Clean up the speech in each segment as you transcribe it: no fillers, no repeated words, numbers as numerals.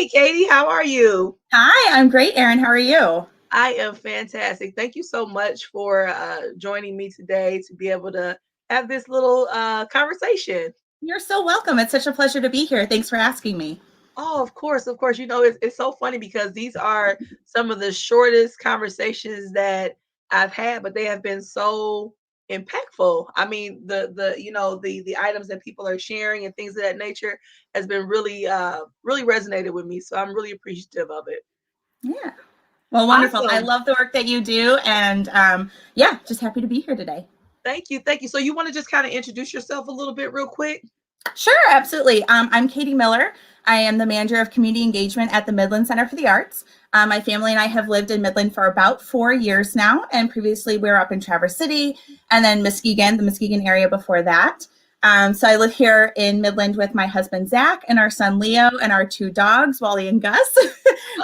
Hey, Katie, how are you? Hi, I'm great, Erin. How are you? I am fantastic. Thank you so much for joining me today to be able to have this little conversation. You're so welcome. It's such a pleasure to be here. Thanks for asking me. Oh, of course, of course. It's so funny because these are some of the shortest conversations that I've had, but they have been so impactful. I mean, the items that people are sharing and things of that nature has been really resonated with me. So I'm really appreciative of it. Yeah. Well, wonderful. I Awesome. love the work that you do. And yeah, just happy to be here today. Thank you. Thank you. So you want to just kind of introduce yourself a little bit real quick? Sure, absolutely. I'm Katie Miller. I am the manager of community engagement at the Midland Center for the Arts. My family and I have lived in Midland for about 4 years now. And previously we were up in Traverse City and then Muskegon, the Muskegon area before that. So I live here in Midland with my husband, Zach, and our son, Leo, and our two dogs, Wally and Gus.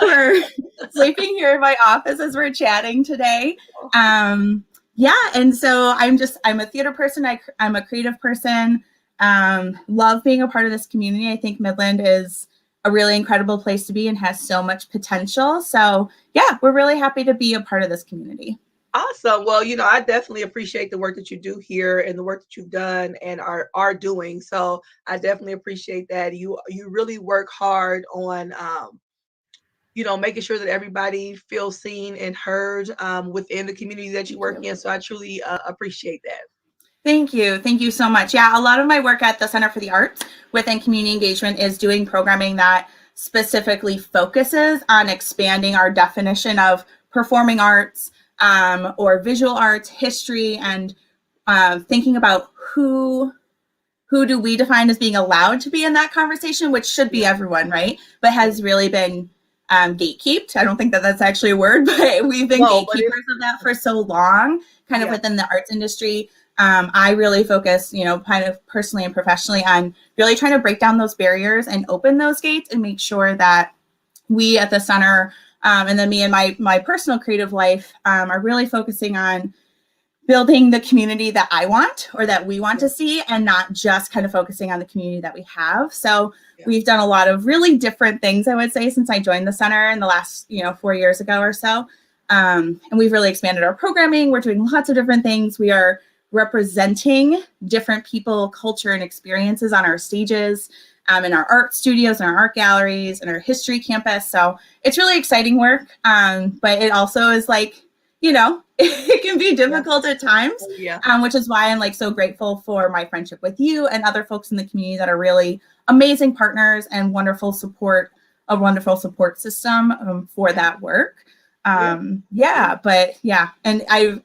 We're sleeping here in my office as we're chatting today. Yeah, and so I'm a theater person. I'm a creative person. Love being a part of this community. I think Midland is a really incredible place to be and has so much potential. So yeah, we're really happy to be a part of this community. Awesome. Well, I definitely appreciate the work that you do here and the work that you've done and are doing. So I definitely appreciate that. You really work hard on making sure that everybody feels seen and heard within the community that you Thank work you. in. So I truly appreciate that. Thank you. Thank you so much. Yeah, a lot of my work at the Center for the Arts within community engagement is doing programming that specifically focuses on expanding our definition of performing arts or visual arts, history, and thinking about who do we define as being allowed to be in that conversation, which should be Yeah. everyone, right? But has really been gatekept. I don't think that that's actually a word, but we've been No, but gatekeepers of that for so long, kind of yeah. within the arts industry. I really focus, kind of personally and professionally on really trying to break down those barriers and open those gates and make sure that we at the center, and then me and my personal creative life are really focusing on building the community that I want or that we want Yeah. to see and not just kind of focusing on the community that we have. So Yeah. we've done a lot of really different things, I would say, since I joined the center in the last, 4 years ago or so. And we've really expanded our programming. We're doing lots of different things. We are representing different people, culture, and experiences on our stages, in our art studios, in our art galleries, in our history campus. So it's really exciting work. But it also is like, it can be Yeah. difficult at times, Yeah. which is why I'm like so grateful for my friendship with you and other folks in the community that are really amazing partners and a wonderful support system for that work. Yeah. Yeah, but yeah, and I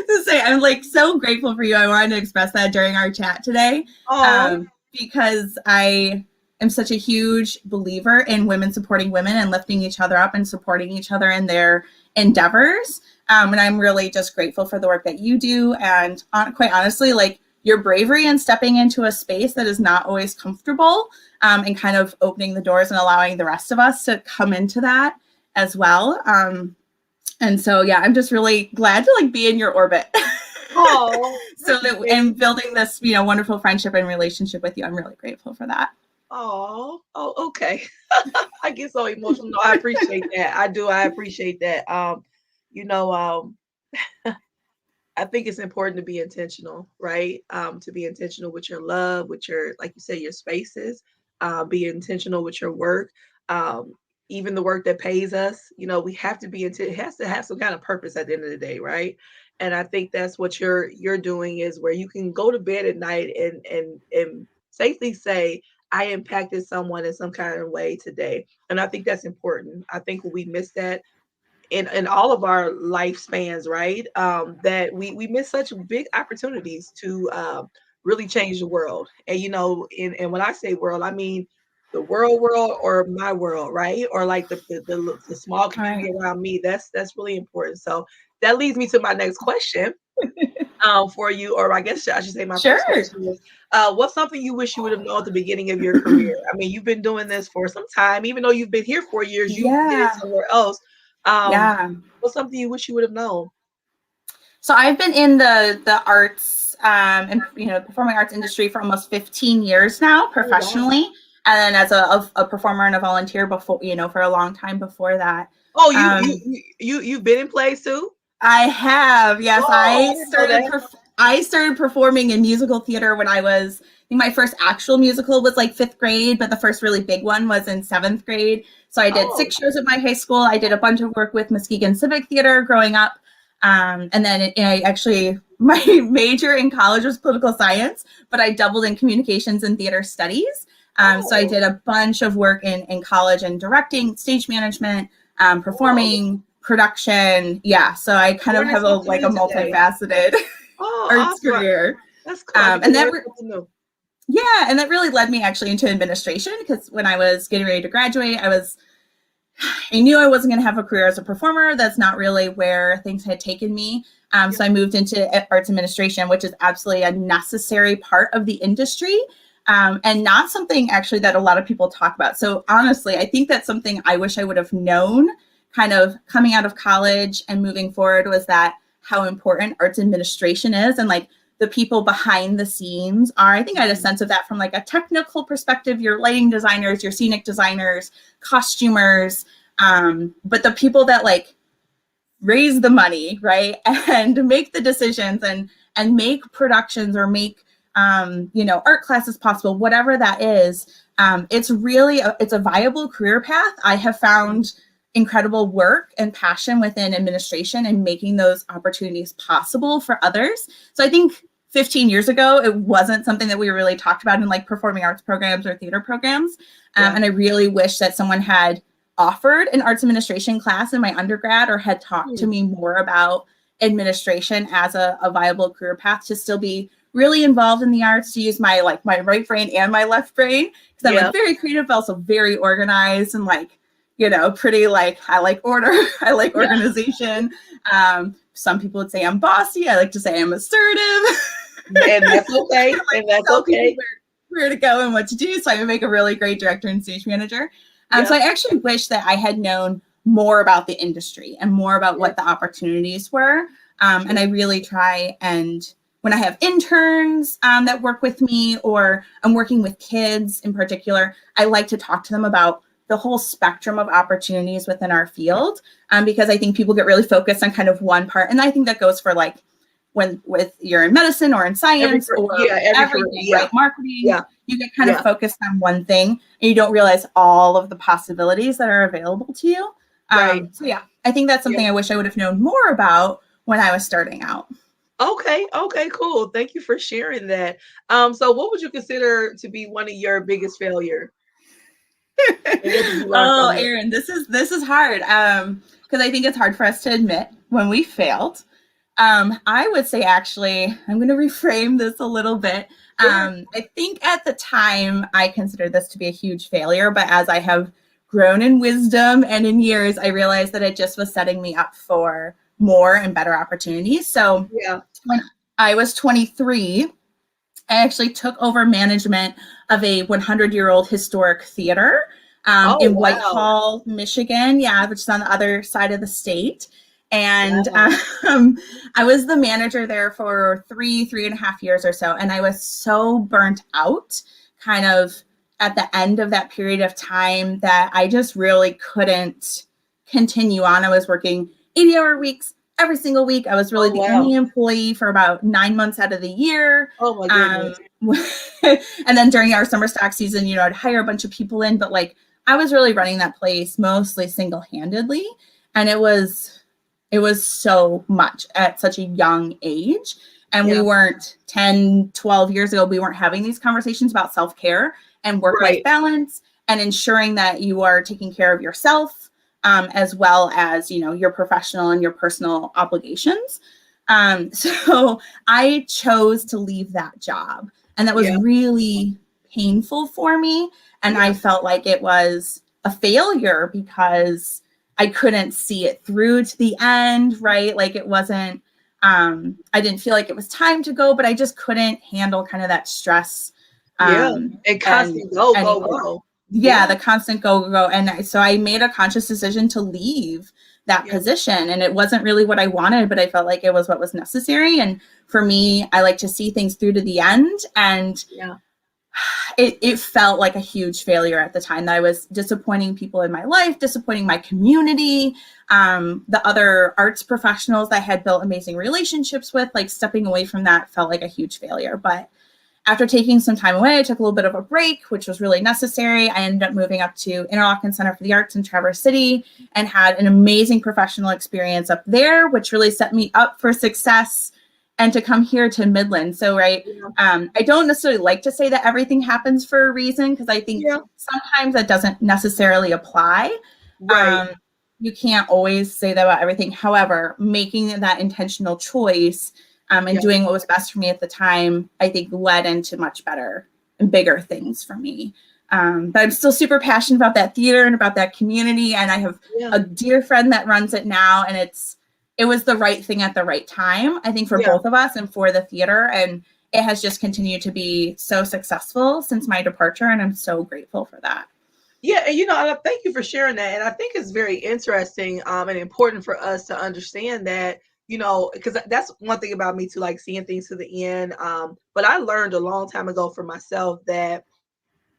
to say I'm like so grateful for you. I wanted to express that during our chat today, Oh, because I am such a huge believer in women supporting women and lifting each other up and supporting each other in their endeavors. And I'm really just grateful for the work that you do. And quite honestly, like your bravery in stepping into a space that is not always comfortable, and kind of opening the doors and allowing the rest of us to come into that as well. And so, yeah, I'm just really glad to like be in your orbit. oh, So thank you, that and Katie. building this, wonderful friendship and relationship with you. I'm really grateful for that. Oh, okay. I get so emotional. No, I appreciate that. I do. I appreciate that. You know, um, I think it's important to be intentional, right? To be intentional with your love, with your, like you said, your spaces. Be intentional with your work. Um, Even the work that pays us. We have to be into. It has to have some kind of purpose at the end of the day, right? And I think that's what you're doing is where you can go to bed at night and safely say, I impacted someone in some kind of way today. And I think that's important. I think we miss that in all of our lifespans, right? That we miss such big opportunities to really change the world. And and when I say world, I mean the world or my world, right? Or like the small All community right. around me. That's really important. So that leads me to my next question for you, or I guess I should say my first Sure. question is, what's something you wish you would have known at the beginning of your career? I mean, you've been doing this for some time, even though you've been here 4 years, you did it Yeah. somewhere else. Um, Yeah. what's something you wish you would have known? So I've been in the arts and performing arts industry for almost 15 years now Oh wow. professionally. And then as a performer and a volunteer before, for a long time before that. Oh, Um, you've been in plays too? I have, yes. Oh, I didn't know that. I started performing in musical theater when I think my first actual musical was like 5th grade, but the first really big one was in 7th grade. So I did Oh, 6 shows at my high school. I did a bunch of work with Muskegon Civic Theater growing up. And then my major in college was political science, but I doubled in communications and theater studies. So I oh, did a bunch of work in college and directing, stage management, oh. performing, production. Yeah. So I kind of Learning have a something like a new today. multifaceted Oh, arts awesome. career. That's cool. I get to And that learn something new. yeah, and that really led me actually into administration, because when I was getting ready to graduate, I knew I wasn't going to have a career as a performer. That's not really where things had taken me. Yeah. So I moved into arts administration, which is absolutely a necessary part of the industry, and not something actually that a lot of people talk about. So honestly, I think that's something I wish I would have known kind of coming out of college and moving forward, was that how important arts administration is, and like the people behind the scenes are. I think I had a sense of that from like a technical perspective, your lighting designers, your scenic designers, costumers, but the people that like raise the money, right, and make the decisions and make productions or make art classes possible, whatever that is. It's really it's a viable career path. I have found incredible work and passion within administration and making those opportunities possible for others. So I think 15 years ago, it wasn't something that we really talked about in like performing arts programs or theater programs. Yeah. And I really wish that someone had offered an arts administration class in my undergrad, or had talked to Hmm. me more about administration as a viable career path to still be really involved in the arts, to use my right brain and my left brain, because I'm Yeah. like very creative, but also very organized, and like, pretty like, I like order, I like Yeah. organization. Some people would say I'm bossy. I like to say I'm assertive. And that's okay. I like And to that's tell people okay. where to go and what to do. So I would make a really great director and stage manager. So Yeah. I actually wish that I had known more about the industry and more about Yeah. what the opportunities were. And I Sure. really try, and when I have interns that work with me, or I'm working with kids in particular, I like to talk to them about the whole spectrum of opportunities within our field, because I think people get really focused on kind of one part. And I think that goes for like when with you're in medicine or in science or Every career. everything, Yeah. right? Marketing, Yeah. you get kind of Yeah. focused on one thing, and you don't realize all of the possibilities that are available to you. Right. So yeah, I think that's Yeah. something I wish I would have known more about when I was starting out. Okay. Okay. Cool. Thank you for sharing that. So what would you consider to be one of your biggest failure? And what did you learn Oh, from it? Erin, this is hard. Because I think it's hard for us to admit when we failed. I would say, actually, I'm going to reframe this a little bit. Sure. I think at the time I considered this to be a huge failure, but as I have grown in wisdom and in years, I realized that it just was setting me up for more and better opportunities. So Yeah. when I was 23, I actually took over management of a 100-year-old historic theater Oh, in wow. Whitehall, Michigan. Yeah, which is on the other side of the state. And Wow. I was the manager there for 3.5 years or so. And I was so burnt out kind of at the end of that period of time that I just really couldn't continue on. I was working 80-hour weeks every single week. I was really Oh, the only wow. employee for about 9 months out of the year. Oh, my Um, goodness. and then during our summer stock season, I'd hire a bunch of people in, but like I was really running that place mostly single-handedly. And it was so much at such a young age. And we Yeah. weren't 10, 12 years ago, we weren't having these conversations about self-care and work-life Right. balance and ensuring that you are taking care of yourself, as well as, your professional and your personal obligations. So I chose to leave that job. And that was Yeah. really painful for me. And Yeah. I felt like it was a failure because I couldn't see it through to the end, right? Like it wasn't, I didn't feel like it was time to go, but I just couldn't handle kind of that stress Yeah. And and constant go, go, anymore. go. Yeah, Yeah. the constant go. And so I made a conscious decision to leave that Yeah. position. And it wasn't really what I wanted, but I felt like it was what was necessary. And for me, I like to see things through to the end. And Yeah. it felt like a huge failure at the time, that I was disappointing people in my life, disappointing my community, the other arts professionals that I had built amazing relationships with. Like stepping away from that felt like a huge failure. But after taking some time away, I took a little bit of a break, which was really necessary. I ended up moving up to Interlochen Center for the Arts in Traverse City and had an amazing professional experience up there, which really set me up for success and to come here to Midland. So, right, I don't necessarily like to say that everything happens for a reason, because I think sometimes that doesn't necessarily apply. Right. You can't always say that about everything. However, making that intentional choice and doing what was best for me at the time, I think led into much better and bigger things for me. But I'm still super passionate about that theater and about that community. And I have a dear friend that runs it now, and it was the right thing at the right time, I think, for both of us and for the theater. And it has just continued to be so successful since my departure. And I'm so grateful for that. Yeah, and thank you for sharing that. And I think it's very interesting and important for us to understand that, because that's one thing about me too, like seeing things to the end. But I learned a long time ago for myself that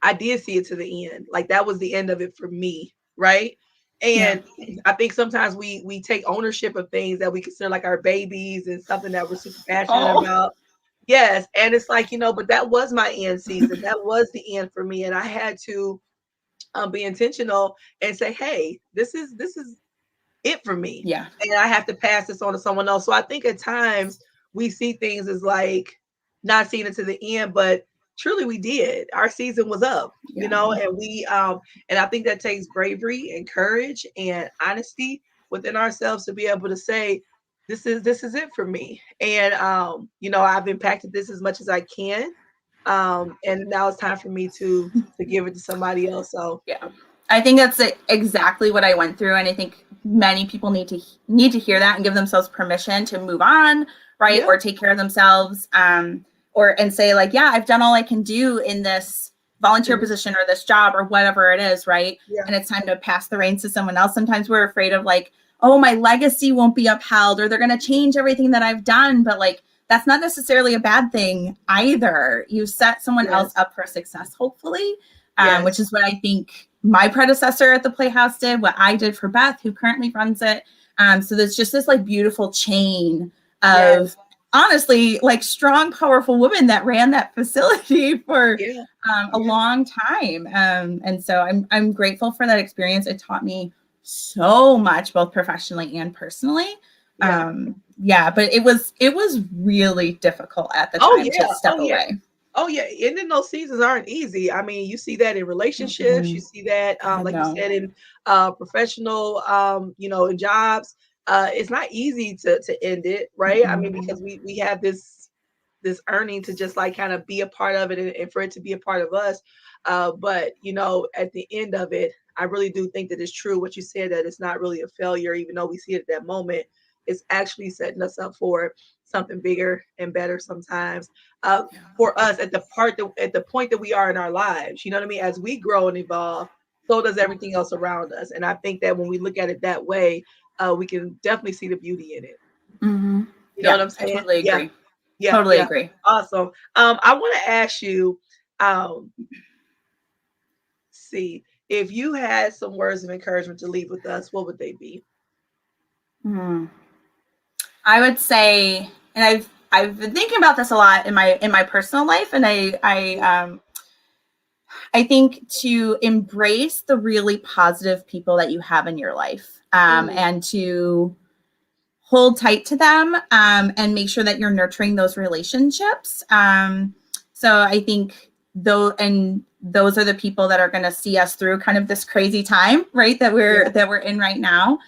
I did see it to the end. Like that was the end of it for me, right? And I think sometimes we take ownership of things that we consider like our babies and something that we're super passionate about. Yes, and it's like, but that was my end season. That was the end for me, and I had to be intentional and say, hey, this is it for me. Yeah. And I have to pass this on to someone else. So I think at times we see things as like not seeing it to the end, but truly we did. Our season was up, and we and I think that takes bravery and courage and honesty within ourselves to be able to say, this is it for me. And I've impacted this as much as I can. And now it's time for me to give it to somebody else. So I think that's exactly what I went through, and I think many people need to hear that and give themselves permission to move on, right, or take care of themselves, and say like, I've done all I can do in this volunteer position or this job or whatever it is, right, and it's time to pass the reins to someone else. Sometimes we're afraid of like, oh, my legacy won't be upheld, or they're going to change everything that I've done, but like, that's not necessarily a bad thing either. You set someone else up for success, hopefully, which is what I think my predecessor at the Playhouse did, what I did for Beth, who currently runs it. So there's just this like beautiful chain of honestly like strong, powerful women that ran that facility for a long time. And so I'm grateful for that experience. It taught me so much, both professionally and personally. But it was really difficult at the time to step away. Oh yeah, and then those seasons aren't easy. I mean, you see that in relationships, you see that like you said in professional in jobs. It's not easy to end it, right? I mean, because we have this earning to just like kind of be a part of it and for it to be a part of us. But at the end of it, I really do think that it's true what you said, that it's not really a failure, even though we see it at that moment. It's actually setting us up for something bigger and better sometimes for us at the point that we are in our lives. You know what I mean? As we grow and evolve, so does everything else around us. And I think that when we look at it that way, we can definitely see the beauty in it. Mm-hmm. You know what I'm saying? I totally agree. Totally agree. Awesome. I want to ask you, see, if you had some words of encouragement to leave with us, what would they be? I would say, and I've been thinking about this a lot in my personal life, and I think to embrace the really positive people that you have in your life, and to hold tight to them, and make sure that you're nurturing those relationships. So I think those are the people that are going to see us through kind of this crazy time, right, that we're in right now.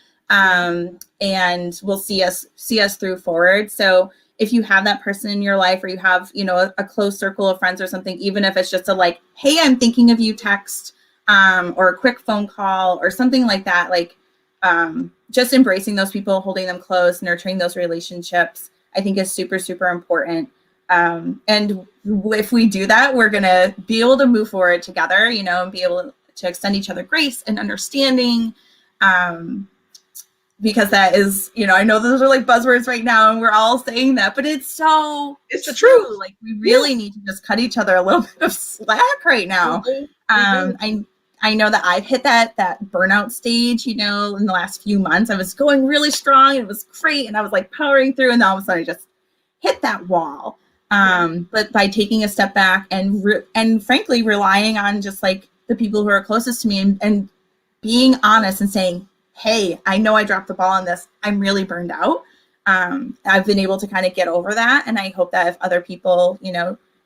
And will see us through forward. So if you have that person in your life, or you have, a close circle of friends or something, even if it's just a like, hey, I'm thinking of you text, or a quick phone call or something like that, like, just embracing those people, holding them close, nurturing those relationships, I think is super, super important. And if we do that, we're going to be able to move forward together, and be able to extend each other grace and understanding. because that is, I know those are like buzzwords right now and we're all saying that, but it's so It's the truth. true. Like we Yeah, really need to just cut each other a little bit of slack right we now. do. We do. I know that I've hit that burnout stage, in the last few months. I was going really strong. It was great. And I was like powering through, and then all of a sudden I just hit that wall. Yeah. But by taking a step back and frankly relying on just like the people who are closest to me and being honest and saying, hey, I know I dropped the ball on this. I'm really burned out. I've been able to kind of get over that. And I hope that if other people,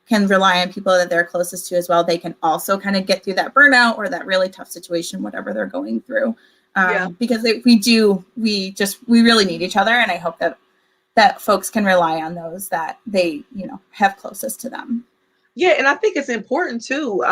can rely on people that they're closest to as well, they can also kind of get through that burnout or that really tough situation, whatever they're going through. Yeah. Because we really need each other. And I hope that folks can rely on those that they, have closest to them. Yeah, and I think it's important too,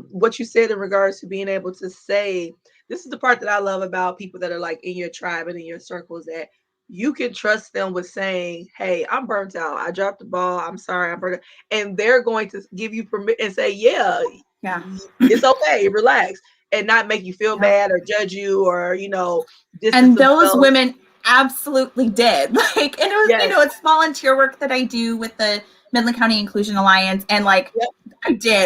what you said in regards to being able to say, this is the part that I love about people that are like in your tribe and in your circles, that you can trust them with saying, hey, I'm burnt out. I dropped the ball. I'm sorry, I'm burnt out. And they're going to give you permission and say, yeah, Yeah. it's okay, relax, and not make you feel Yep. bad or judge you or, distance And those themselves. women absolutely did. Like, and it was, Yes. it's volunteer work that I do with the Midland County Inclusion Alliance. And like, Yep.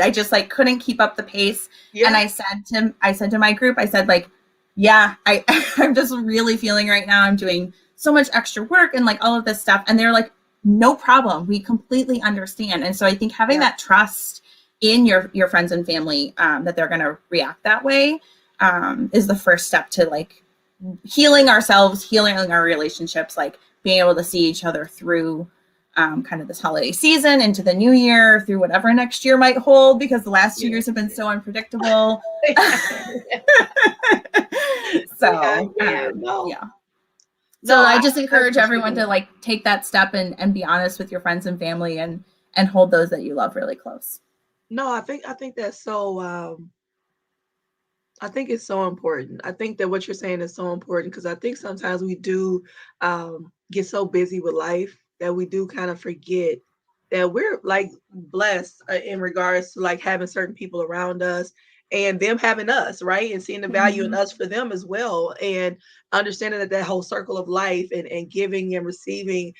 I just like couldn't keep up the pace. Yeah. And I said to my group, I said like, yeah, I'm just really feeling right now. I'm doing so much extra work and like all of this stuff. And they're like, no problem. We completely understand. And so I think having that trust in your friends and family, that they're going to react that way, is the first step to like healing ourselves, healing our relationships, like being able to see each other through kind of this holiday season into the new year, through whatever next year might hold, because the last 2 years have been so unpredictable. So No. yeah. No, So I just I encourage everyone appreciate to like take that step and be honest with your friends and family and hold those that you love really close. No, I think that's so I think it's so important. I think that what you're saying is so important because I think sometimes we do get so busy with life that we do kind of forget that we're like blessed in regards to like having certain people around us and them having us, right? And seeing the value in Mm-hmm. us for them as well. And understanding that whole circle of life and giving and receiving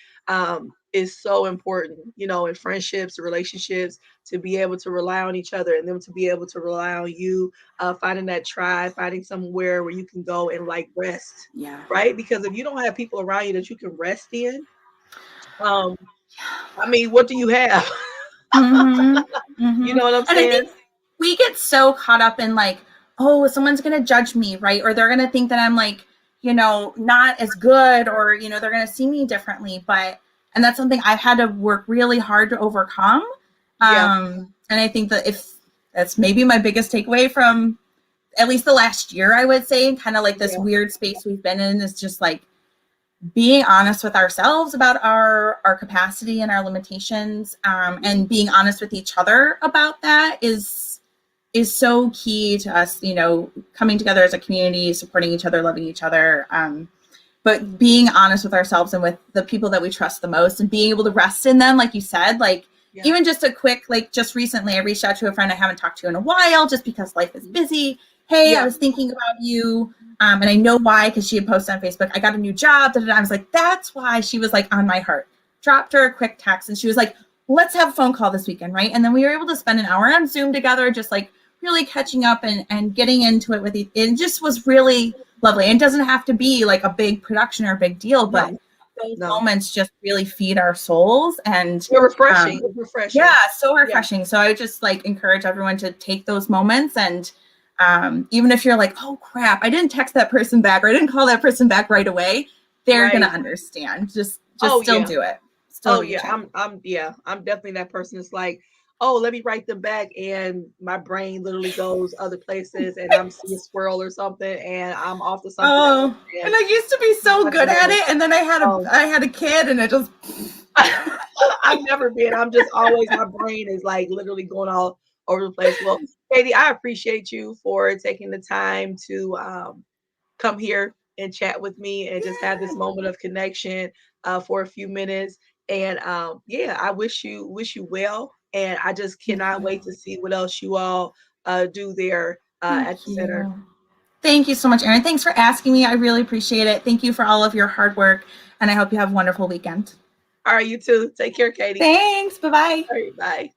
is so important, in friendships, relationships, to be able to rely on each other and them to be able to rely on you, finding that tribe, finding somewhere where you can go and like rest, Yeah. right? Because if you don't have people around you that you can rest in, um, I mean, what do you have? Mm-hmm. You Mm-hmm. know what I'm And I saying? think we get so caught up in like, oh, someone's going to judge me, right? Or they're going to think that I'm like, not as good, or, they're going to see me differently. And that's something I've had to work really hard to overcome. Yeah, And I think that if that's maybe my biggest takeaway from at least the last year, I would say, kind of like this yeah, weird space we've been in, is just like being honest with ourselves about our capacity and our limitations, and being honest with each other about that is so key to us, coming together as a community, supporting each other, loving each other, but being honest with ourselves and with the people that we trust the most, and being able to rest in them, like you said, like yeah, even just a quick, like just recently I reached out to a friend I haven't talked to in a while just because life is busy. Hey, I yeah. was thinking about you. And I know why, because she had posted on Facebook, I got a new job. I was like, that's why. She was like on my heart. Dropped her a quick text and she was like, let's have a phone call this weekend, right? And then we were able to spend an hour on Zoom together, just like really catching up and getting into it with it. It just was really lovely. And it doesn't have to be like a big production or a big deal, but No, those no. moments just really feed our souls. And You're refreshing. It's refreshing. yeah, so Yeah. refreshing. So I would just like encourage everyone to take those moments, and even if you're like, oh crap, I didn't text that person back or I didn't call that person back right away, they're Right. gonna understand. Just Oh still yeah. do it. Still Oh yeah. reach out. I'm definitely that person that's like, oh, let me write them back, and my brain literally goes other places, and I'm see a squirrel or something, and I'm off to something else. Oh, and And I used to be so I good at never, it, and then um, I had a kid, and it just I've never been. I'm just always, my brain is like literally going all over the place. Well, Katie, I appreciate you for taking the time to come here and chat with me and just have this yeah, moment of connection for a few minutes. And yeah, I wish you well. And I just thank cannot wait you, to see what else you all do there at thank the center. you. Thank you so much, Erin. Thanks for asking me. I really appreciate it. Thank you for all of your hard work, and I hope you have a wonderful weekend. All right, you too. Take care, Katie. Thanks. Bye-bye. All right, bye.